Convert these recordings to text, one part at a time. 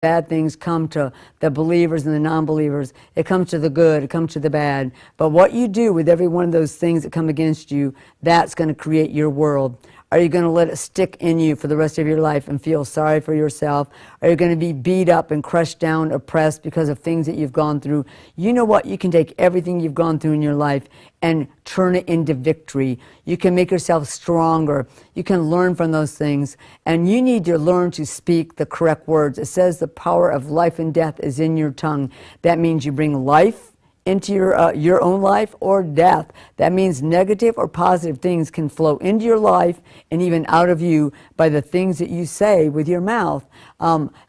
bad things come to the believers and the non-believers. It comes to the good, it comes to the bad. But what you do with every one of those things that come against you, that's going to create your world. Are you going to let it stick in you for the rest of your life and feel sorry for yourself? Are you going to be beat up and crushed down, oppressed because of things that you've gone through? You know what? You can take everything you've gone through in your life and turn it into victory. You can make yourself stronger. You can learn from those things. And you need to learn to speak the correct words. It says the power of life and death is in your tongue. That means you bring life into your own life, or death. That means negative or positive things can flow into your life and even out of you by the things that you say with your mouth.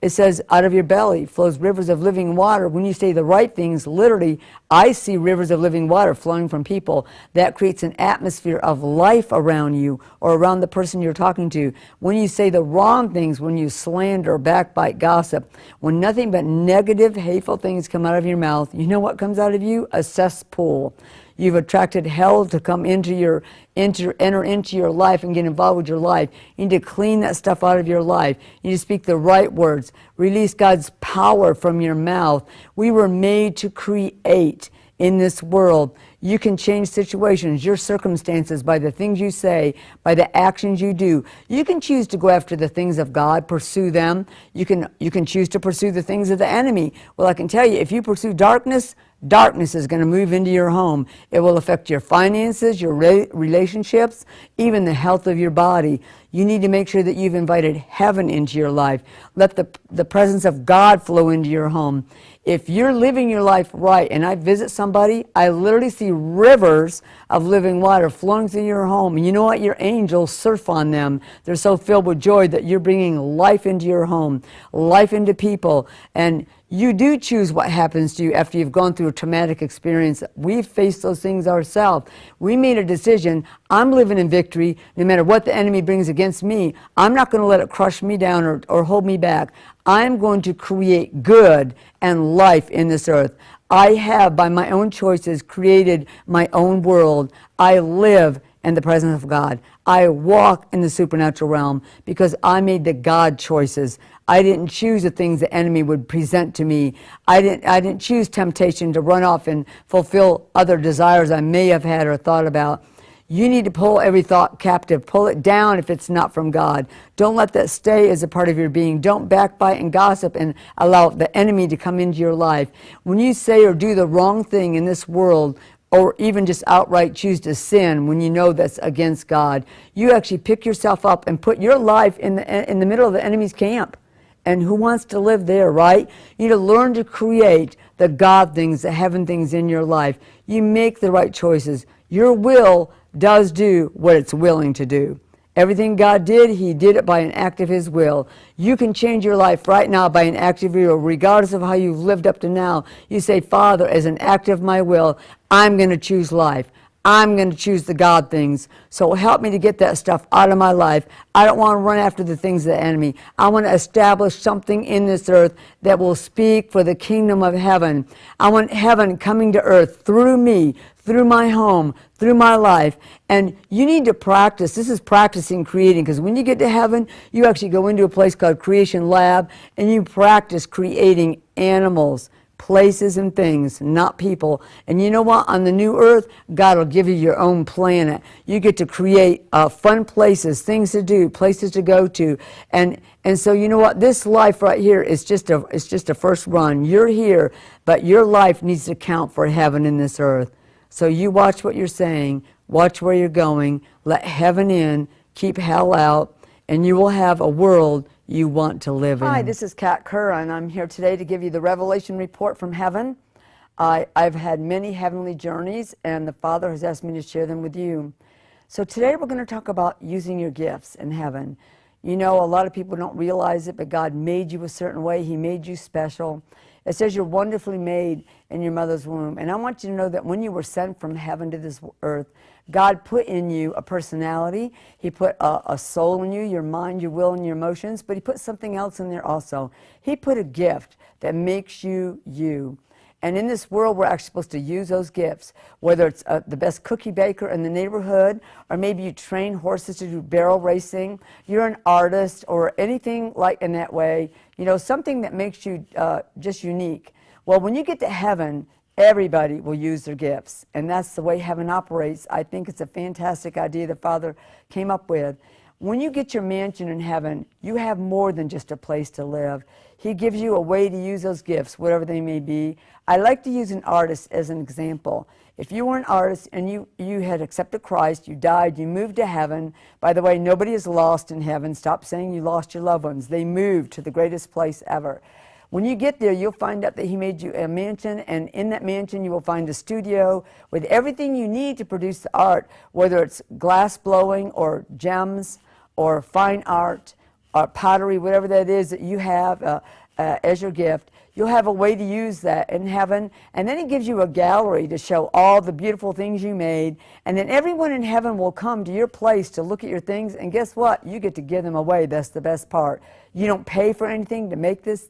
It says out of your belly flows rivers of living water. When you say the right things, literally, I see rivers of living water flowing from people. That creates an atmosphere of life around you or around the person you're talking to. When you say the wrong things, when you slander, backbite, gossip, when nothing but negative, hateful things come out of your mouth, you know what comes out of you? A cesspool. You've attracted hell to come enter into your life and get involved with your life. You need to clean that stuff out of your life. You need to speak the right words. Release God's power from your mouth. We were made to create in this world. You can change situations, your circumstances, by the things you say, by the actions you do. You can choose to go after the things of God, pursue them. You can choose to pursue the things of the enemy. Well, I can tell you, if you pursue darkness, darkness is going to move into your home. It will affect your finances, your relationships, even the health of your body. You need to make sure that you've invited heaven into your life. Let the presence of God flow into your home. If you're living your life right, and I visit somebody, I literally see rivers of living water flowing through your home. And you know what? Your angels surf on them. They're so filled with joy that you're bringing life into your home, life into people. And you do choose what happens to you after you've gone through a traumatic experience. We've faced those things ourselves. We made a decision. I'm living in victory. No matter what the enemy brings against me, I'm not going to let it crush me down or hold me back. I'm going to create good and life in this earth. I have, by my own choices, created my own world. I live in the presence of God. I walk in the supernatural realm because I made the God choices. I didn't choose the things the enemy would present to me. I didn't choose temptation to run off and fulfill other desires I may have had or thought about. You need to pull every thought captive. Pull it down if it's not from God. Don't let that stay as a part of your being. Don't backbite and gossip and allow the enemy to come into your life. When you say or do the wrong thing in this world, or even just outright choose to sin when you know that's against God, you actually pick yourself up and put your life in the middle of the enemy's camp. And who wants to live there, right? You need to learn to create the God things, the heaven things in your life. You make the right choices. Your will does do what it's willing to do. Everything God did, He did it by an act of His will. You can change your life right now by an act of your will, regardless of how you've lived up to now. You say, Father, as an act of my will, I'm going to choose life. I'm going to choose the God things. So help me to get that stuff out of my life. I don't want to run after the things of the enemy. I want to establish something in this earth that will speak for the kingdom of heaven. I want heaven coming to earth through me, through my home, through my life. And you need to practice. This is practicing creating, because when you get to heaven, you actually go into a place called Creation Lab, and you practice creating animals, places and things, not people. And you know what? On the new earth, God will give you your own planet. You get to create fun places, things to do, places to go to. And so you know what? This life right here is just a first run. You're here, but your life needs to count for heaven in this earth. So you watch what you're saying, watch where you're going, let heaven in, keep hell out, and you will have a world you want to live in. Hi, this is Kerr, and I'm here today to give you the Revelation report from heaven. I've had many heavenly journeys, and the Father has asked me to share them with you. So today we're going to talk about using your gifts in heaven. You know, a lot of people don't realize it, but God made you a certain way. He made you special. It says you're wonderfully made in your mother's womb. And I want you to know that when you were sent from heaven to this earth, God put in you a personality. He put a soul in you, your mind, your will, and your emotions, but He put something else in there also. He put a gift that makes you you. And in this world, we're actually supposed to use those gifts, whether it's the best cookie baker in the neighborhood, or maybe you train horses to do barrel racing, you're an artist, or anything like in that way, you know, something that makes you just unique. Well, when you get to heaven, everybody will use their gifts, and that's the way heaven operates. I think it's a fantastic idea the Father came up with. When you get your mansion in heaven, you have more than just a place to live. He gives you a way to use those gifts, whatever they may be. I like to use an artist as an example. If you were an artist and you had accepted Christ, you died, you moved to heaven. By the way, nobody is lost in heaven. Stop saying you lost your loved ones. They moved to the greatest place ever. When you get there, you'll find out that He made you a mansion, and in that mansion you will find a studio with everything you need to produce the art, whether it's glass blowing or gems or fine art or pottery, whatever that is that you have as your gift. You'll have a way to use that in heaven, and then He gives you a gallery to show all the beautiful things you made, and then everyone in heaven will come to your place to look at your things, and guess what? You get to give them away. That's the best part. You don't pay for anything to make this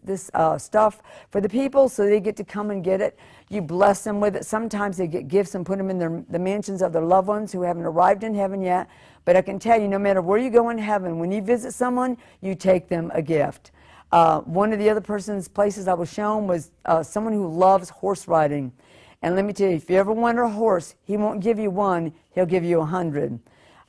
stuff for the people, so they get to come and get it. You bless them with it. Sometimes they get gifts and put them in the mansions of their loved ones who haven't arrived in heaven yet, but I can tell you, no matter where you go in heaven, when you visit someone, you take them a gift. One of the other person's places I was shown was someone who loves horse riding. And let me tell you, if you ever want a horse, he won't give you one, he'll give you 100.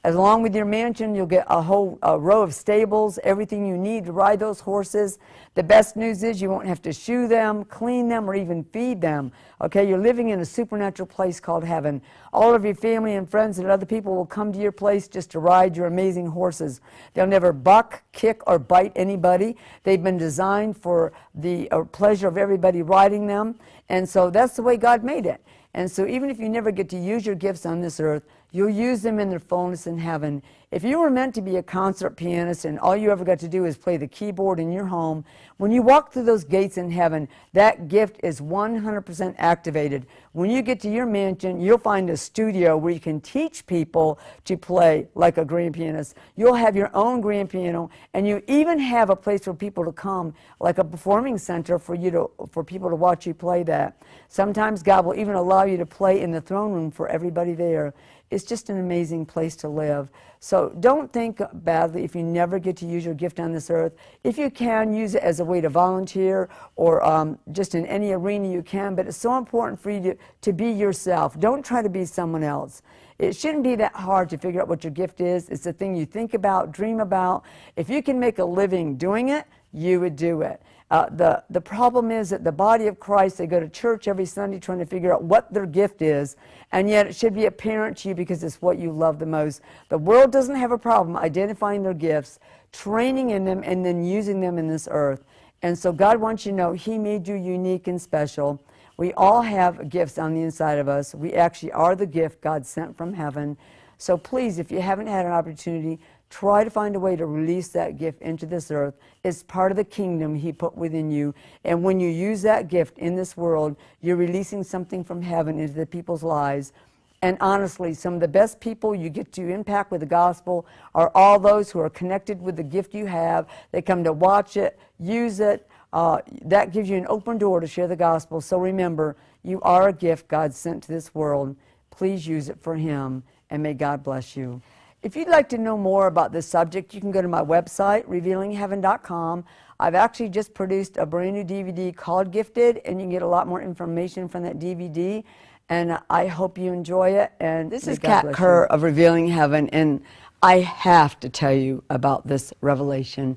Along with your mansion, you'll get a whole row of stables, everything you need to ride those horses. The best news is you won't have to shoe them, clean them, or even feed them. Okay, you're living in a supernatural place called heaven. All of your family and friends and other people will come to your place just to ride your amazing horses. They'll never buck, kick, or bite anybody. They've been designed for the pleasure of everybody riding them. And so that's the way God made it. And so even if you never get to use your gifts on this earth, you'll use them in their fullness in heaven. If you were meant to be a concert pianist and all you ever got to do is play the keyboard in your home, when you walk through those gates in heaven, that gift is 100% activated. When you get to your mansion, you'll find a studio where you can teach people to play like a grand pianist. You'll have your own grand piano, and you even have a place for people to come, like a performing center for people to watch you play that. Sometimes God will even allow you to play in the throne room for everybody there. It's just an amazing place to live. So don't think badly if you never get to use your gift on this earth. If you can, use it as a way to volunteer or just in any arena you can, but it's so important for you to be yourself. Don't try to be someone else. It shouldn't be that hard to figure out what your gift is. It's the thing you think about, dream about. If you can make a living doing it, you would do it. The problem is that the body of Christ, they go to church every Sunday trying to figure out what their gift is, and yet it should be apparent to you because it's what you love the most. The world doesn't have a problem identifying their gifts, training in them, and then using them in this earth. And so God wants you to know He made you unique and special. We all have gifts on the inside of us. We actually are the gift God sent from heaven. So please, if you haven't had an opportunity, try to find a way to release that gift into this earth. It's part of the kingdom He put within you. And when you use that gift in this world, you're releasing something from heaven into the people's lives. And honestly, some of the best people you get to impact with the gospel are all those who are connected with the gift you have. They come to watch it, use it. That gives you an open door to share the gospel. So remember, you are a gift God sent to this world. Please use it for Him, and may God bless you. If you'd like to know more about this subject, you can go to my website, revealingheaven.com. I've actually just produced a brand new DVD called Gifted, and you can get a lot more information from that DVD. And I hope you enjoy it. And this is Kat Kerr of Revealing Heaven, and I have to tell you about this revelation.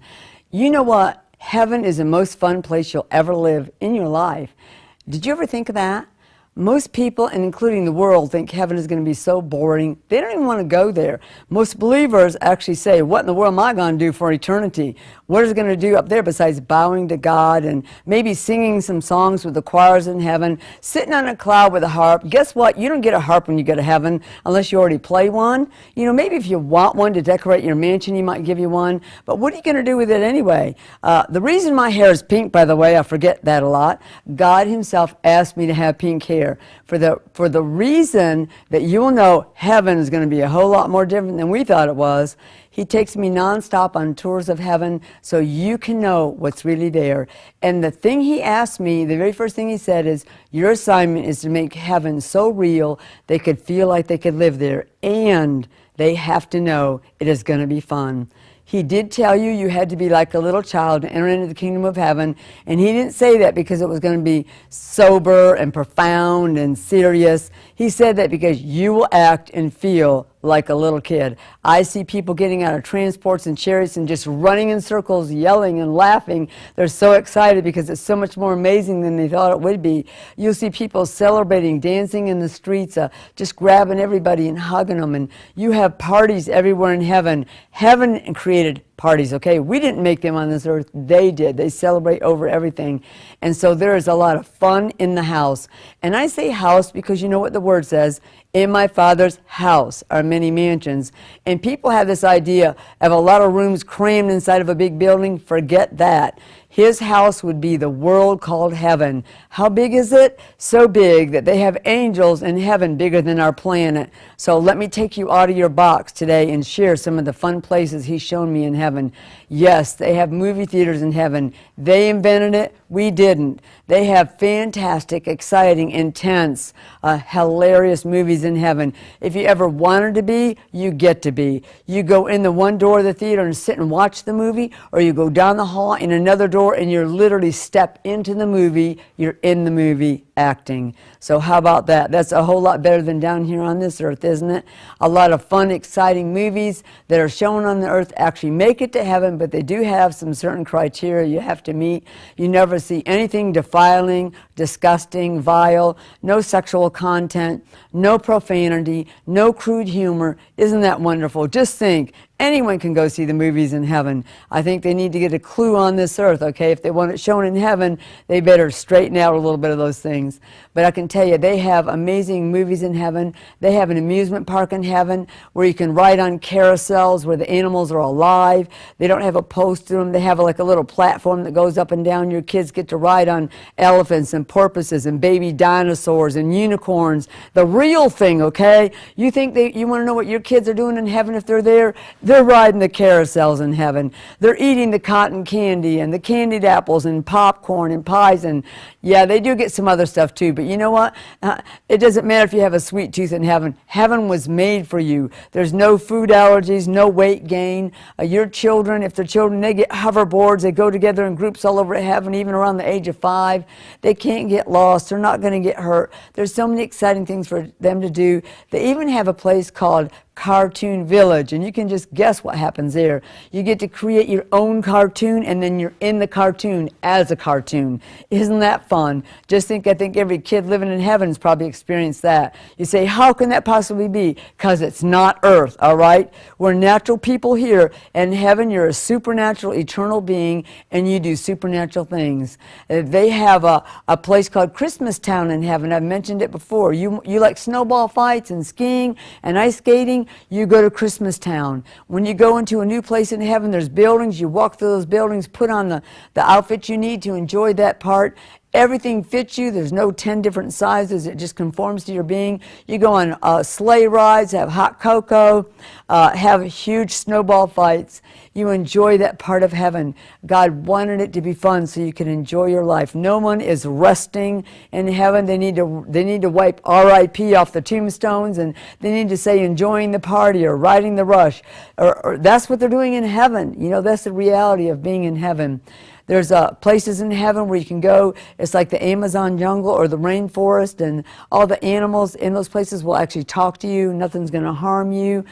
You know what? Heaven is the most fun place you'll ever live in your life. Did you ever think of that? Most people, and including the world, think heaven is going to be so boring. They don't even want to go there. Most believers actually say, what in the world am I going to do for eternity? What is it going to do up there besides bowing to God and maybe singing some songs with the choirs in heaven, sitting on a cloud with a harp? Guess what? You don't get a harp when you go to heaven unless you already play one. You know, maybe if you want one to decorate your mansion, He might give you one. But what are you going to do with it anyway? The reason my hair is pink, by the way, I forget that a lot. God Himself asked me to have pink hair. there. For the reason that you will know heaven is going to be a whole lot more different than we thought it was. He takes me nonstop on tours of heaven so you can know what's really there. And the thing he asked me, the very first thing he said is, your assignment is to make heaven so real they could feel like they could live there. And they have to know it is going to be fun. He did tell you you had to be like a little child to enter into the kingdom of heaven. And he didn't say that because it was going to be sober and profound and serious. He said that because you will act and feel like a little kid. I see people getting out of transports and chariots and just running in circles, yelling and laughing. They're so excited because it's so much more amazing than they thought it would be. You'll see people celebrating, dancing in the streets, just grabbing everybody and hugging them. And you have parties everywhere in heaven. Heaven created parties, okay? We didn't make them on this earth. They did. They celebrate over everything. And so there is a lot of fun in the house. And I say house because you know what the word says. In my Father's house are many mansions. And people have this idea of a lot of rooms crammed inside of a big building. Forget that. His house would be the world called heaven. How big is it? So big that they have angels in heaven bigger than our planet. So let me take you out of your box today and share some of the fun places he's shown me in heaven. Yes, they have movie theaters in heaven. They invented it. We didn't. They have fantastic, exciting, intense, hilarious movies in heaven. If you ever wanted to be, you get to be. You go in the one door of the theater and sit and watch the movie, or you go down the hall in another door and you're literally step into the movie. You're in the movie acting. So how about that? That's a whole lot better than down here on this earth, isn't it? A lot of fun, exciting movies that are shown on the earth actually make it to heaven, but they do have some certain criteria you have to meet. You never see anything defiling, disgusting, vile, no sexual content, no profanity, no crude humor. Isn't that wonderful? Just think, anyone can go see the movies in heaven. I think they need to get a clue on this earth, okay? If they want it shown in heaven, they better straighten out a little bit of those things. But I can tell you, they have amazing movies in heaven. They have an amusement park in heaven where you can ride on carousels where the animals are alive. They don't have a post to them. They have like a little platform that goes up and down. Your kids get to ride on elephants and porpoises and baby dinosaurs and unicorns. The real thing, okay? You think you want to know what your kids are doing in heaven if they're there? They're riding the carousels in heaven. They're eating the cotton candy and the candied apples and popcorn and pies. And yeah, they do get some other stuff too. But you know what? It doesn't matter if you have a sweet tooth in heaven. Heaven was made for you. There's no food allergies, no weight gain. Your children, if they're children, they get hoverboards. They go together in groups all over heaven, even around the age of 5. They can't get lost. They're not going to get hurt. There's so many exciting things for them to do. They even have a place called Cartoon Village, and you can just guess what happens there. You get to create your own cartoon, and then you're in the cartoon as a cartoon. Isn't that fun? Just think, I think every kid living in heaven has probably experienced that. You say, how can that possibly be? Because it's not earth, all right? We're natural people here. In heaven, you're a supernatural, eternal being, and you do supernatural things. They have a place called Christmas Town in heaven. I've mentioned it before. You like snowball fights and skiing and ice skating? You go to Christmas Town. When you go into a new place in heaven, there's buildings. You walk through those buildings, put on the outfit you need to enjoy that part. Everything fits you. There's no 10 different sizes. It just conforms to your being. You go on sleigh rides, have hot cocoa, have huge snowball fights. You enjoy that part of heaven. God wanted it to be fun so you can enjoy your life. No one is resting in heaven. They need to wipe R.I.P. off the tombstones, and they need to say enjoying the party or riding the rush. Or that's what they're doing in heaven. You know, that's the reality of being in heaven. There's places in heaven where you can go. It's like the Amazon jungle or the rainforest, and all the animals in those places will actually talk to you. Nothing's going to harm you.